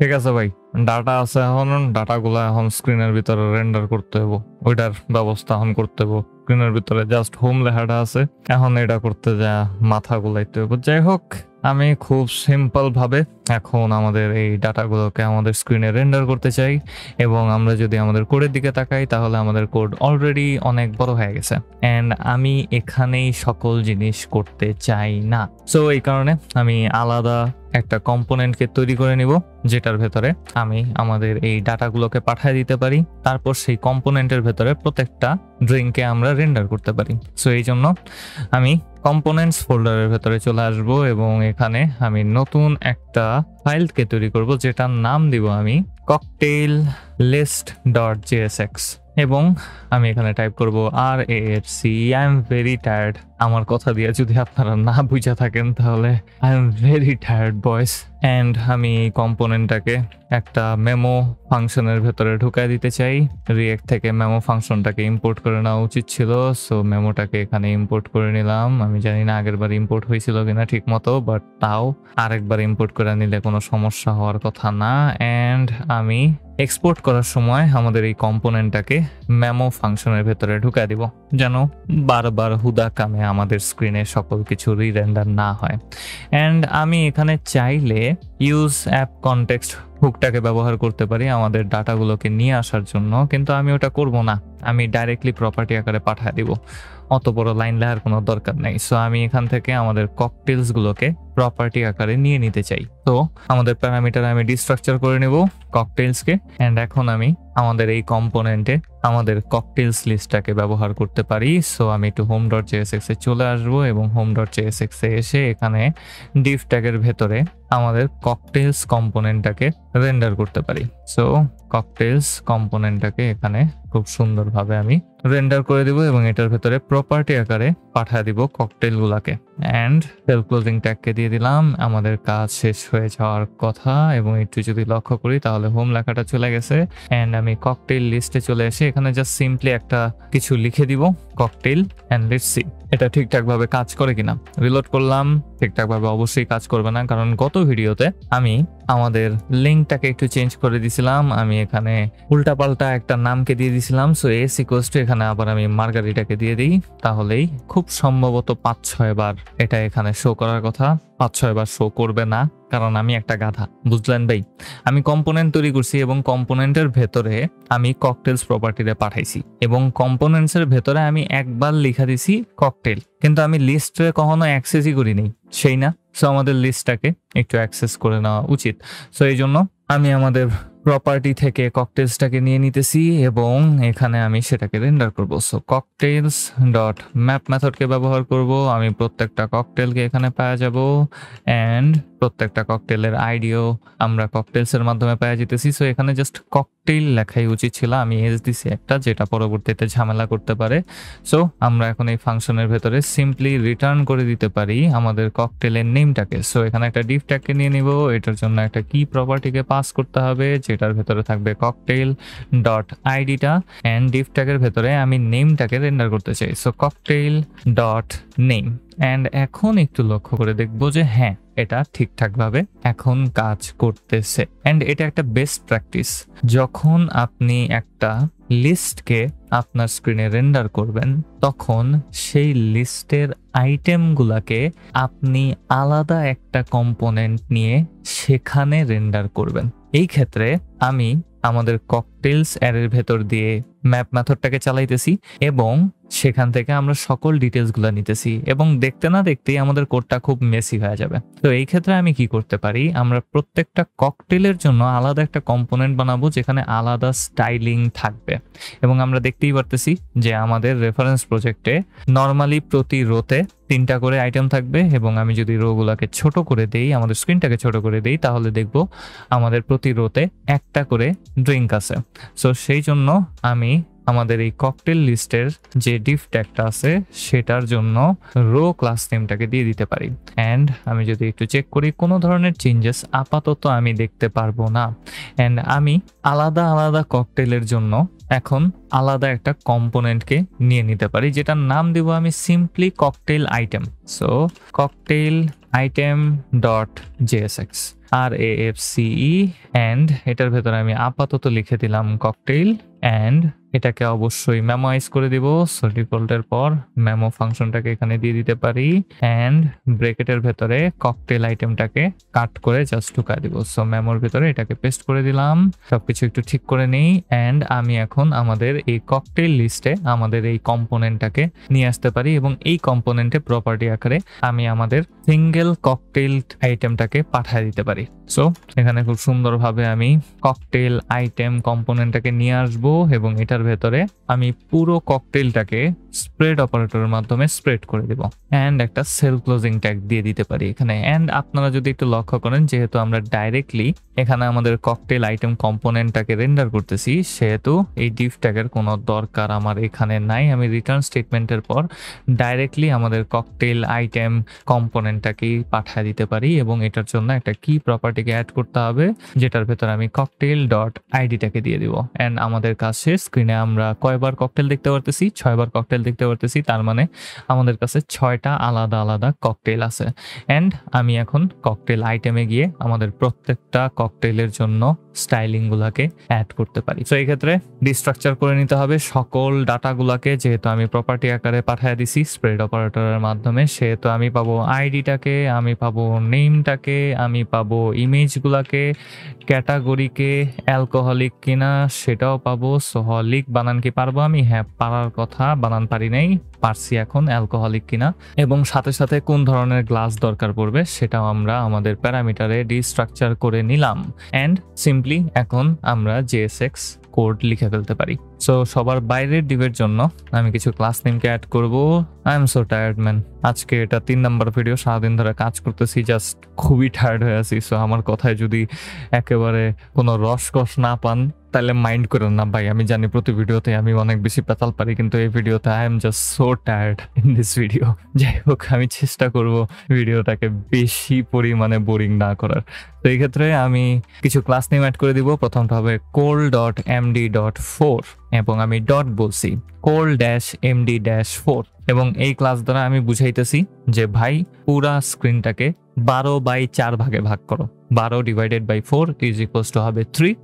ঠিক আছে ভাই, ডাটা আছে, এখন ডাটাগুলো এখন স্ক্রিনের ভিতরে রেন্ডার করতে হবে, ওইটার ব্যবস্থা এখন করতে হবে। স্ক্রিনের ভিতরে জাস্ট হোম লেখাটা আছে, এখন এটা করতে যা মাথা গুলাইতে হবে। যাই হোক, আমি খুব সিম্পল ভাবে এখন আমাদের এই ডাটাগুলোকে আমাদের স্ক্রিনে রেন্ডার করতে চাই, এবং আমরা যদি আমাদের কোডের দিকে তাকাই তাহলে আমাদের কোড অলরেডি অনেক বড় হয়ে গেছে, অ্যান্ড আমি এখানেই সকল জিনিস করতে চাই না। সো এই কারণে আমি আলাদা একটা কম্পোনেন্টকে তৈরি করে নিব, যেটার ভেতরে আমি আমাদের এই ডাটাগুলোকে পাঠিয়ে দিতে পারি, তারপর সেই কম্পোনেন্টের ভেতরে প্রত্যেকটা ড্রিঙ্ককে আমরা রেন্ডার করতে পারি। সো এই জন্য আমি কম্পোনেন্টস ফোল্ডারের ভেতরে চলে আসব, এবং এখানে আমি নতুন একটা ফাইলকে তৈরি করব, যেটার নাম দিব আমি ককটেইল list.jsx, এবং আমি এখানে টাইপ করব RAHC। I am very tired. আমার কথা দিয়ে যদি আপনারা না বুঝে থাকেন তাহলে আই এম ভেরি টায়ার্ড বয়েস। অ্যান্ড আমি এই কম্পোনেন্টটাকে একটা মেমো ফাংশনের ভেতরে ঢুকাই দিতে চাই। রিয়েক্ট থেকে মেমো ফাংশনটাকে ইম্পোর্ট করে নেওয়া উচিত ছিল, সো মেমোটাকে এখানে ইম্পোর্ট করে নিলাম। আমি জানি না আগের বার ইম্পোর্ট হয়েছিল কিনা ঠিক মতো, বাট তাও আরেকবার ইম্পোর্ট করে নিলে কোনো সমস্যা হওয়ার কথা না। অ্যান্ড আমি এক্সপোর্ট করার সময় আমাদের এই কম্পোনেন্টটাকে মেমো ফাংশনের ভেতরে ঢুকাই দিব, যেন বারবার হুদা কামে আমাদের স্ক্রিনে সকল কিছু রিরেন্ডার না হয়। অ্যান্ড আমি এখানে চাইলে ইউজ অ্যাপ কনটেক্সট হুকটাকে ব্যবহার করতে পারি আমাদের ডাটাগুলোকে নিয়ে আসার জন্য, কিন্তু আমি ওটা করব না। আমি ডাইরেক্টলি প্রপার্টি আকারে পাঠিয়ে দিব, অত বড় লাইন লেখার কোনো দরকার নেই। সো আমি এখান থেকে আমাদের ককটেলস গুলোকে প্রপার্টি আকারে নিয়ে নিতে চাই। তো আমাদের প্যারামিটার আমি ডিস্ট্রাকচার করে নেব ককটেলসকে, অ্যান্ড এখন আমি আমাদের এই কম্পোনেন্টে আমাদের ককটেলস লিস্টটাকে ব্যবহার করতে পারি। সো আমি একটু home.jsx এ চলে আসবো, এবং home.jsx এ এসে এখানে ডিভ ট্যাগের ভেতরে আমাদের ককটেলস কম্পোনেন্টটাকে রেন্ডার করতে পারি। সো ককটেলস কম্পোনেন্টটাকে এখানে খুব সুন্দরভাবে আমি রেন্ডার করে দিব, এবং এটার ভেতরে প্রপার্টি আকারে পাঠিয়ে দিব ককটেল গুলাকে। অ্যান্ড সেলফ ক্লোজিং ট্যাগকে দিয়ে দিলাম। আমাদের কাজ শেষ হয়ে যাওয়ার কথা, এবং একটু যদি লক্ষ্য করি তাহলে হোম লেখাটা চলে গেছে। অ্যান্ড আমি ককটেল লিস্টে চলে এসে এখানে জাস্ট সিম্পলি একটা কিছু লিখে দিব, ককটেল, অ্যান্ড লেটস সি এটা ঠিকঠাক ভাবে কাজ করে কিনা। রিলোড করলাম, ঠিকঠাক ভাবে অবশ্যই কাজ করবে না, কারণ গত ভিডিওতে আমি আমাদের লিঙ্কটাকে একটু চেঞ্জ করে দিছিলাম। আমি এখানে উল্টাপাল্টা একটা নামকে দিয়ে দিছিলাম। সো এস ইকুয়ালস টু এখানে আবার আমি মার্গারিটাকে দিয়ে দিই, তাহলেই খুব সম্ভবত 5-6 বার এটা এখানে শো করার কথা। 5-6 বার শো করবে না, কারণ আমি একটা গাধা, বুঝলেন ভাই। আমি কম্পোনেন্ট তৈরি করছি, এবং কম্পোনেন্টের ভেতরে আমি ককটেলস প্রপার্টিতে পাঠাইছি, এবং কম্পোনেন্টস এর ভেতরে আমি একবার লিখা দিছি ককটেল, কিন্তু আমি লিস্টে কখনো অ্যাক্সেসই করিনি, সেই না। সো আমাদের লিস্টটাকে একটু অ্যাক্সেস করে নেওয়া উচিত। সো এই জন্য আমি আমাদের প্রপার্টি থেকে ককটেলসটাকে নিয়ে নিতেছি, এবং এখানে আমি সেটাকে রেন্ডার করব। সো ককটেলস ডট ম্যাপ মেথডকে ব্যবহার করব। আমি প্রত্যেকটা ককটেলকে এখানে পাওয়া যাব, অ্যান্ড প্রত্যেকটা ককটেলের আইডিও আমরা ককটেলস এর মাধ্যমে পাওয়া যেতেছি। সো এখানে জাস্ট ককটেল লেখাই উচিত ছিল, আমি এস দিছি একটা, যেটা পরবর্তীতে ঝামেলা করতে পারে। সো আমরা এখন এই ফাংশনের ভেতরে সিম্পলি রিটার্ন করে দিতে পারি আমাদের ককটেলের নেমটাকে। সো এখানে একটা ডিভ ট্যাগকে নিয়ে নিব, এটার জন্য একটা কি প্রপার্টিকে পাস করতে হবে, যেটার ভেতরে থাকবে ককটেল ডট আইডিটা, অ্যান্ড ডিভ ট্যাগের ভেতরে আমি নেমটাকে রেন্ডার করতে চাই। So cocktail dot name. And এখন একটু লক্ষ্য করে দেখবো যে হ্যাঁ, এটা ঠিকঠাক ভাবে এখন কাজ করতেছে। অ্যান্ড এটা একটা বেস্ট প্র্যাকটিস। যখন আপনি একটা লিস্টকে আপনার স্ক্রিনে রেন্ডার করবেন, তখন সেই লিস্টের আইটেমগুলাকে আপনি আলাদা একটা কম্পোনেন্ট নিয়ে সেখানে রেন্ডার করবেন। এই ক্ষেত্রে আমি আমাদের ককটেলস অ্যারের ভেতর দিয়ে ম্যাপ মেথডটাকে চালাইতেছি, এবং সেখান থেকে আমরা সকল ডিটেলসগুলো নিতেছি, এবং দেখতে না দেখতেই আমাদের কোডটা খুব মেসি হয়ে যাবে। তো এই ক্ষেত্রে আমি কি করতে পারি, আমরা প্রত্যেকটা ককটেলের জন্য আলাদা একটা কম্পোনেন্ট বানাবো, যেখানে আলাদা স্টাইলিং থাকবে। এবং আমরা দেখতেই পারতেছি যে আমাদের রেফারেন্স প্রজেক্টে নর্মালি প্রতি রোতে 3টা করে আইটেম থাকবে, এবং আমি যদি রোগুলাকে ছোট করে দেই, আমাদের স্ক্রিনটাকে ছোট করে দেই, তাহলে দেখব আমাদের প্রতি রোতে একটা করে ড্রিঙ্ক আছে। সো সেই জন্য আমি আমাদের এই ককটেল লিস্টের যে ডিভ ট্যাগটা আছে সেটার জন্য রো ক্লাস নেমটাকে দিয়ে দিতে পারি। অ্যান্ড আমি যদি একটু চেক করি, কোনো ধরনের চেঞ্জেস আপাতত আমি দেখতে পারবো না। অ্যান্ড আমি আলাদা আলাদা ককটেলের জন্য এখন আলাদা একটা কম্পোনেন্টকে নিয়ে নিতে পারি, যেটার নাম দিব আমি simply cocktail item. So cocktail item dot JSX RAFCE and এটার ভেতরে আমি আপাতত লিখে দিলাম ককটেইল অ্যান্ড এটাকে অবশ্যই মেমোয়াইজ করে দিব। সো ডিফল্টের পর মেমো ফাংশনটাকে এখানে দিয়ে দিতে পারি অ্যান্ড ব্রেকেটের ভেতরে ককটেল আইটেমটাকে কাট করে জাস্ট ঢুকা দিব। সো মেমোর ভেতরে এটাকে পেস্ট করে দিলাম। সবকিছু একটু ঠিক করে নেই অ্যান্ড আমি এখন আমাদের এই ককটেল লিস্টে আমাদের এই কম্পোনেন্টটাকে নিয়ে আসতে পারি এবং এই কম্পোনেন্টে প্রপার্টি আকারে আমি আমাদের সিঙ্গেল ককটেল আইটেমটাকে পাঠিয়ে দিতে পারি। সো এখানে খুব সুন্দরভাবে আমি ককটেল আইটেম কম্পোনেন্টটাকে নিয়ে আসবো এবং এটার ভেতরে আমি পুরো ককটেলটাকে স্প্রেড অপারেটরের মাধ্যমে স্প্রেড করে দিব অ্যান্ড একটা সেলফ ক্লোজিং ট্যাগ দিয়ে দিতে পারি এখানে। অ্যান্ড আপনারা যদি একটু লক্ষ্য করেন, যেহেতু আমরা ডাইরেক্টলি এখানে আমাদের ককটেল আইটেম কম্পোনেন্টটাকে রেন্ডার করতেছি, সেহেতু এই ডিভ ট্যাগের কোনো দরকার আমার এখানে নাই। আমি রিটার্ন স্টেটমেন্টের পর ডাইরেক্টলি আমাদের ককটেল আইটেম কম্পোনেন্টটাকেই পাঠিয়ে দিতে পারি এবং এটার জন্য একটা কি প্রপার্টিকে অ্যাড করতে হবে, যেটার ভেতরে আমি ককটেল ডট আইডিটাকে দিয়ে দিব। অ্যান্ড আমাদের কাছে স্ক্রিনে আমরা কয়বার ককটেল দেখতে পারতেছি? 6বার ককটেল দেখতে পারতেছি। তার মানে আমাদের কাছে 6টা আলাদা আলাদা ককটেল আছে। অ্যান্ড আমি এখন ককটেল আইটেমে গিয়ে আমাদের প্রত্যেকটা ককটেলের জন্য স্টাইলিং গুলাকে অ্যাড করতে পারি। তো এই ক্ষেত্রে ডিস্ট্রাকচার করে নিতে হবে সকল ডাটাগুলাকে, যেহেতু আমি প্রপার্টি আকারে পাঠিয়ে দিছি স্প্রেড অপারেটরের মাধ্যমে, সেহেতু আমি পাবো আইডিটাকে, আমি পাবো নেমটাকে, আমি পাবো ইমেজগুলাকে, ক্যাটাগরিকে, অ্যালকোহলিক কিনা সেটাও পাবো। সোহলিক বানান কি পারবো আমি? হ্যাঁ, পারার কথা, বানান পারি নাই, পারছি এখন অ্যালকোহলিক কিনা, এবং সাথে সাথে কোন ধরনের গ্লাস দরকার পড়বে সেটাও আমরা আমাদের প্যারামিটারে ডিস্ট্রাকচার করে নিলাম। অ্যান্ড সিম্পলি এখন আমরা জেএসএক্স কোড লিখে ফেলতে পারি। সো সবার বাইরের ডিভের জন্য আমি কিছু ক্লাস নেমকে অ্যাড করব। I am so tired man. আজকে এটা 3 নাম্বার ভিডিও, সারাদিন ধরে কাজ করতেছি, জাস্ট খুবই টায়ার্ড হয়ে আছি। সো আমার কথায় যদি একেবারে কোনো রসকস না পান তাহলে মাইন্ড করেন না ভাই। আমি জানি প্রতি ভিডিওতে আমি অনেক বেশি পেতাল পারি, কিন্তু এই ভিডিওতে I am just so tired in this video. যাই হোক, আমি চেষ্টা করব ভিডিওটাকে বেশি পরিমাণে বোরিং না করার। তো এই ক্ষেত্রে আমি কিছু ক্লাস নেম অ্যাড করে দিব। প্রথমটা হবে col.md.4 এবং আমি ডট বলছি col-md-4 এবং এই ক্লাস দ্বারা আমি বুঝাইতেছি যে ভাই পুরা স্ক্রিনটাকে 12/4 ভাগে ভাগ করো। 12 divided by 4 is equals to হবে 3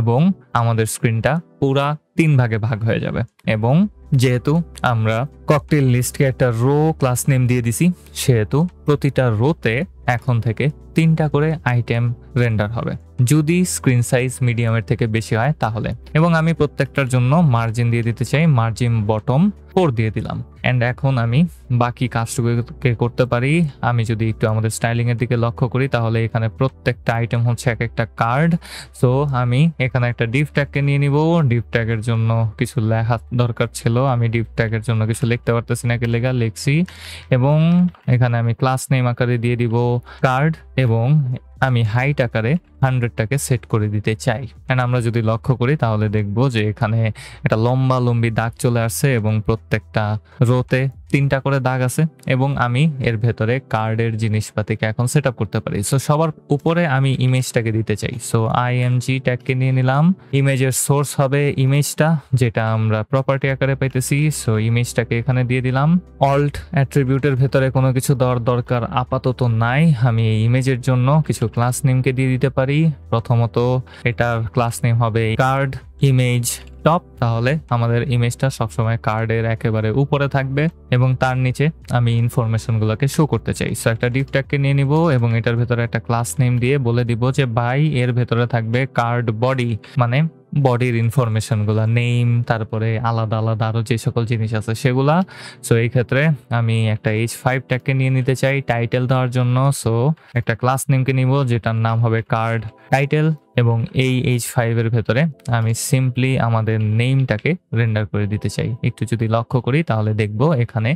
এবং আমাদের স্ক্রিনটা পুরা 3 ভাগে ভাগ হয়ে যাবে। এবং যেহেতু আমরা ককটেল লিস্টকে একটা রো ক্লাস নেম দিয়ে দিছি, সেহেতু প্রতিটা রোতে এখন থেকে 3টা করে আইটেম রেন্ডার হবে, যদি স্ক্রিন সাইজ মিডিয়ামের থেকে বেশি হয় তাহলে। এবং আমি প্রত্যেকটার জন্য মার্জিন দিয়ে দিতে চাই, মার্জিন বটম 4 দিয়ে দিলাম। অ্যান্ড এখন আমি বাকি কাজটুকুকে করতে পারি। আমি যদি একটু আমাদের স্টাইলিং এর দিকে লক্ষ্য করি, তাহলে এখানে প্রত্যেকটা আইটেম হচ্ছে এক একটা কার্ড। সো আমি এখানে একটা ডিভ ট্যাগকে নিয়ে নিব। ডিভ ট্যাগের জন্য কিছু লেখা দরকার ছিল, আমি ডিভ ট্যাগের জন্য কিছু লিখতে পারতেছি না, লিখছি। এবং এখানে আমি ক্লাস নেম আকারে দিয়ে দিব কার্ড এবং আমি হাইট আকারে 100টাকে সেট করে দিতে চাই। এন্ড আমরা যদি লক্ষ্য করি তাহলে দেখব যে এখানে একটা লম্বা লম্বি দাগ চলে আসছে এবং প্রত্যেকটা রোতে 3টা করে দাগ আছে এবং আমি এর ভেতরে কার্ডের জিনিসপাতিকে এখন সেট আপ করতে পারি। সো সবার উপরে আমি ইমেজটাকে দিতে চাই। সো img ট্যাগকে নিয়ে নিলাম। ইমেজের সোর্স হবে ইমেজটা, যেটা আমরা প্রপার্টি আকারে পাইতেছি। সো ইমেজটাকে এখানে দিয়ে দিলাম। অল্ট অ্যাট্রিবিউটের ভেতরে কোনো কিছু দেওয়ার দরকার আপাতত নাই। আমি এই ইমেজের জন্য কিছু ক্লাস নেমকে দিয়ে দিতে পারি। প্রথমত এটার ক্লাস নেম হবে কার্ড ইমেজ টপ, তাহলে আমাদের ইমেজটা সবসময় কার্ডের একেবারে উপরে থাকবে এবং তার নিচে আমি ইনফরমেশন গুলোকে শো করতে চাই। সো একটা ডিভ ট্যাগকে নিয়ে নিব এবং এটার ভেতরে একটা ক্লাস নেম দিয়ে বলে দিব যে ভাই এর ভেতরে থাকবে কার্ড বডি, মানে বডির ইনফরমেশন গুলা, নেম, তারপরে আলাদা আলাদা আরো যে সকল জিনিস আছে সেগুলা। সো এই ক্ষেত্রে আমি একটা h5 ট্যাগকে নিয়ে নিতে চাই টাইটেল দেওয়ার জন্য। সো একটা ক্লাস নেমকে নিব যেটার নাম হবে কার্ড টাইটেল এবং এই h5 এর ভেতরে আমি সিম্পলি আমাদের নেমটাকে রেন্ডার করে দিতে চাই। একটু যদি লক্ষ্য করি তাহলে দেখব এখানে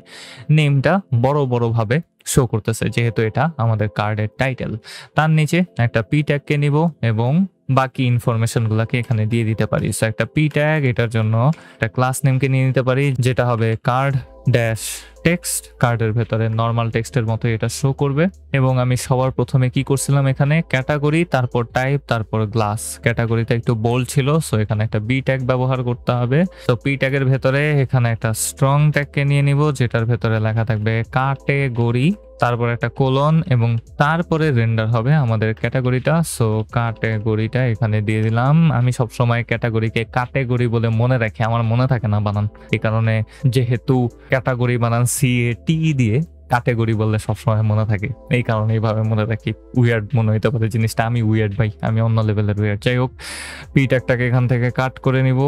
নেমটা বড় বড় ভাবে শো করতেছে, যেহেতু এটা আমাদের কার্ডের টাইটেল। তার নিচে একটা p ট্যাগকে নিব এবং বাকি ইনফরমেশন গুলাকে এখানে দিয়ে দিতে পারি। সো একটা p ট্যাগ, এটার জন্য একটা ক্লাস নেমকে নিয়ে নিতে পারি যেটা হবে কার্ড ড্যাশ টেক্সট, কার্ডের ভেতরে নর্মাল টেক্সটের মতো এটা শো করবে। এবং আমি সবার প্রথমে কি করছিলাম, এখানে ক্যাটাগরি, তারপর টাইপ, তারপর গ্লাস। ক্যাটাগরিটা একটু বোল্ড ছিল, সো এখানে একটা বি ট্যাগ ব্যবহার করতে হবে। তো পি ট্যাগের ভেতরে এখানে একটা স্ট্রং ট্যাগকে নিয়ে নিব, যেটার ভেতরে লেখা থাকবে ক্যাটাগরি, তারপর একটা কোলন, এবং তারপরে রেন্ডার হবে আমাদের ক্যাটাগরিটা। সো ক্যাটাগরিটা এখানে দিয়ে দিলাম। আমি সবসময় ক্যাটাগরিকে ক্যাটাগরি বলে মনে রাখি, আমার মনে থাকে না বানান, এই কারণে যেহেতু ক্যাটাগরি বানান CATE দিয়ে, ক্যাটাগরি বললে সবসময় মনে থাকে, এই কারণে এইভাবে মনে রাখি। উইয়ার্ড মনে হইতে পারে জিনিসটা, আমি উইয়ার্ড ভাই, আমি অন্য লেভেলের উইয়ার্ড। যাই হোক, পি ট্যাগটাকে এখান থেকে কাট করে নিব,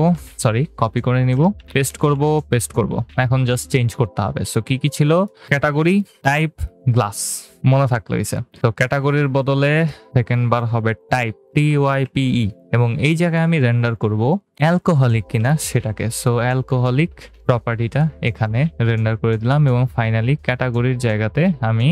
সরি কপি করে নিব, পেস্ট করব। এখন জাস্ট চেঞ্জ করতে হবে। সো কি কি ছিল, ক্যাটাগরি, টাইপ, গ্লাস, মনে থাকলে হইছে। তো ক্যাটাগরির বদলে সেকেন্ড বার হবে টাইপ, TYPE, এবং এই জায়গায় আমি রেন্ডার করব অ্যালকোহলিক কিনা সেটাকে। সো অ্যালকোহলিক প্রপার্টিটা এখানে রেন্ডার করে দিলাম, এবং ফাইনালি ক্যাটাগরির জায়গাতে আমি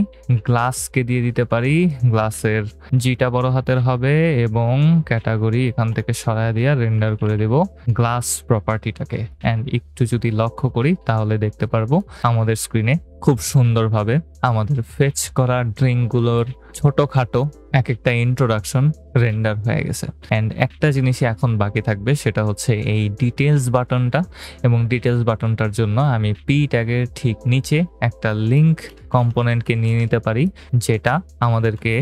গ্লাসকে দিয়ে দিতে পারি। গ্লাসের জিটা বড় হাতের হবে, এবং ক্যাটাগরি এখান থেকে সরায় দিয়ে রেন্ডার করে দেব গ্লাস প্রপার্টিটাকে। অ্যান্ড একটু যদি লক্ষ্য করি তাহলে দেখতে পারবো আমাদের স্ক্রিনে খুব সুন্দরভাবে আমাদের ফেচ করা ড্রিঙ্কগুলোর ছোটখাটো এক একটা ইন্ট্রোডাকশন রেন্ডার হয়ে গেছে। অ্যান্ড একটা জিনিসই এখন বাকি থাকবে, সেটা হচ্ছে এই ডিটেলস বাটনটা। এবং ডিটেলস বাটনটার জন্য আমি পি ট্যাগের ঠিক নিচে একটা লিঙ্ক কম্পোনেন্টকে নিয়ে নিতে পারি, যেটা আমাদেরকে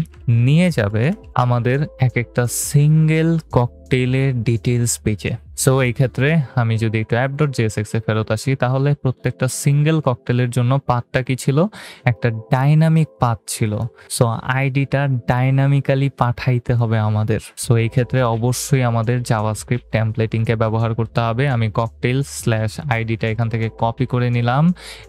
নিয়ে যাবে আমাদের এক একটা সিঙ্গেল ককটেলের ডিটেলস পেজে। সো এই ক্ষেত্রে আমি যদি একটু app.jsx এ ফেরত আসি, তাহলে প্রত্যেকটা সিঙ্গেল ককটেলের জন্য পাথটা কি ছিল, একটা ডাইনামিক পাথ ছিল। সো আইডিটা ডাইনামিক্যালি পাঠাইতে হবে আমাদের। সো এই ক্ষেত্রে অবশ্যই আমাদের জাভাস্ক্রিপ্ট টেমপ্লেটিংকে ব্যবহার করতে হবে। আমি ককটেল/আইডিটা এখান থেকে কপি করে নিলাম,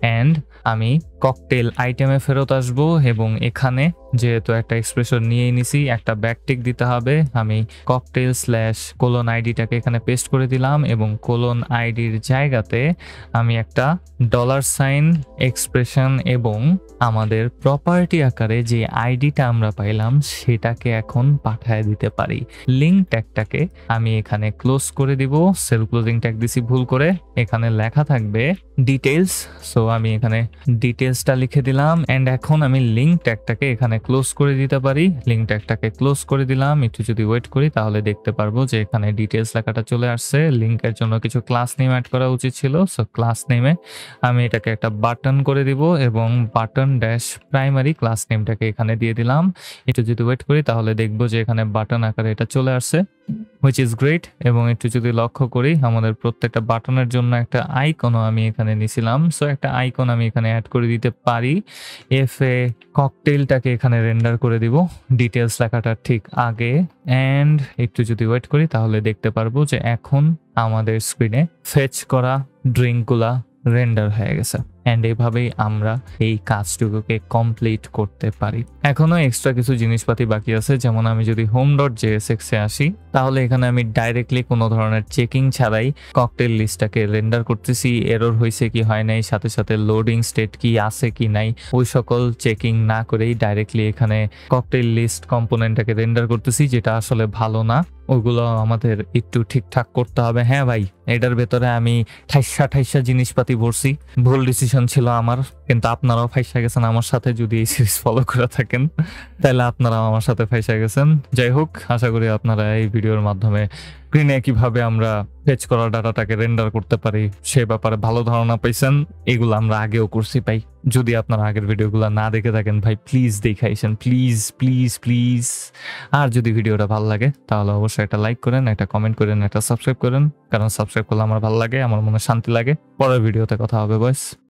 অ্যান্ড আমি ককটেল আইটেমে ফেরত আসবো, এবং এখানে যেহেতু একটা এক্সপ্রেশন নিয়ে নিছি, একটা ব্যাকটিক দিতে হবে। আমি ককটেল/কোলন আইডিটাকে এখানে পেস্ট করে দিলাম, এবং কোলন আইডির জায়গাতে আমি একটা $সাইন এক্সপ্রেশন এবং আমাদের প্রপার্টি আকারে যে আইডিটা আমরা পাইলাম সেটাকে এখন পাঠায় দিতে পারি। লিঙ্ক ট্যাগটাকে আমি এখানে ক্লোজ করে দিব, সেলফ ক্লোজিং ট্যাগ দিছি ভুল করে, এখানে লেখা থাকবে ডিটেলস। সো আমি এখানে ডিটেলসটা লিখে দিলাম, অ্যান্ড এখন আমি লিঙ্ক ট্যাগটাকে এখানে ক্লোজ করে দিতে পারি। লিঙ্ক ট্যাগটাকে ক্লোজ করে দিলাম, একটু যদি ওয়েট করি তাহলে দেখতে পারবো যে এখানে ডিটেলস লেখাটা চলে আসছে। লিঙ্কের জন্য কিছু ক্লাস নেম অ্যাড করা উচিত ছিল। সো ক্লাস নেমে আমি এটাকে একটা বাটন করে দিব, এবং বাটন ড্যাশ প্রাইমারি ক্লাস নেমটাকে এখানে দিয়ে দিলাম। একটু যদি ওয়েট করি তাহলে দেখবো যে এখানে বাটন আকারে এটা চলে আসছে, হুইচ ইজ গ্রেট। এবং একটু যদি লক্ষ্য করি, আমাদের প্রত্যেকটা বাটনের জন্য একটা আইকনও আমি এখানে নিছিলাম। সো একটা আইকন আমি এখানে অ্যাড করে দিতে পারি। এফএ ককটেলটাকে এখানে রেন্ডার করে দিব ডিটেলস লেখাটার ঠিক আগে, অ্যান্ড একটু যদি ওয়েট করি তাহলে দেখতে পারবো যে এখন আমাদের স্ক্রিনে ফেচ করা ড্রিঙ্কগুলা রেন্ডার হয়ে গেছে। অ্যান্ড এইভাবেই আমরা এই কাজটুকুকে কমপ্লিট করতে পারি। এখনো এক্সট্রা কিছু জিনিসপাতি বাকি আছে, যেমন আমি যদি home.jsx এ আসি, তাহলে এখানে আমি ডাইরেক্টলি কোনো ধরনের চেকিং ছাড়াই ককটেল লিস্টটাকে রেন্ডার করতেছি। এরর হয়েছে কি হয় নাই, সাথে সাথে লোডিং স্টেট কি আছে কি নাই, ওই সকল চেকিং না করেই ডাইরেক্টলি এখানে ককটেল লিস্ট কম্পোনেন্টটাকে রেন্ডার করতেছি, যেটা আসলে ভালো না। ওগুলো আমাদের একটু ঠিকঠাক করতে হবে। হ্যাঁ ভাই, এটার ভেতরে আমি ঠাইসা জিনিসপাতি ভরছি, ভুল ডিসিশন ছিল আমার, কিন্তু আপনারাও ফাইসা গেছেন আমার সাথে। যদি এই সিরিজ ফলো করে থাকেন তাহলে আপনারাও আমার সাথে ফাইসা গেছেন। যাই হোক, আশা করি আপনারা এই ভিডিওর মাধ্যমে স্ক্রিনে কিভাবে আমরা ফেচ করা ডাটাটাকে রেন্ডার করতে পারি সে ব্যাপারে ভালো ধারণা পাইছেন। এগুলো আমরা আগেও করছি ভাই। যদি আপনারা আগের ভিডিওগুলো না দেখে থাকেন ভাই, প্লিজ দেখাইছেন, প্লিজ প্লিজ প্লিজ। আর যদি ভিডিওটা ভালো লাগে তাহলে অবশ্যই একটা লাইক করেন, একটা কমেন্ট করেন, একটা সাবস্ক্রাইব করেন, কারণ সাবস্ক্রাইব করলে আমার ভালো লাগে, আমার মনে শান্তি লাগে। পরের ভিডিওতে কথা হবে বয়স।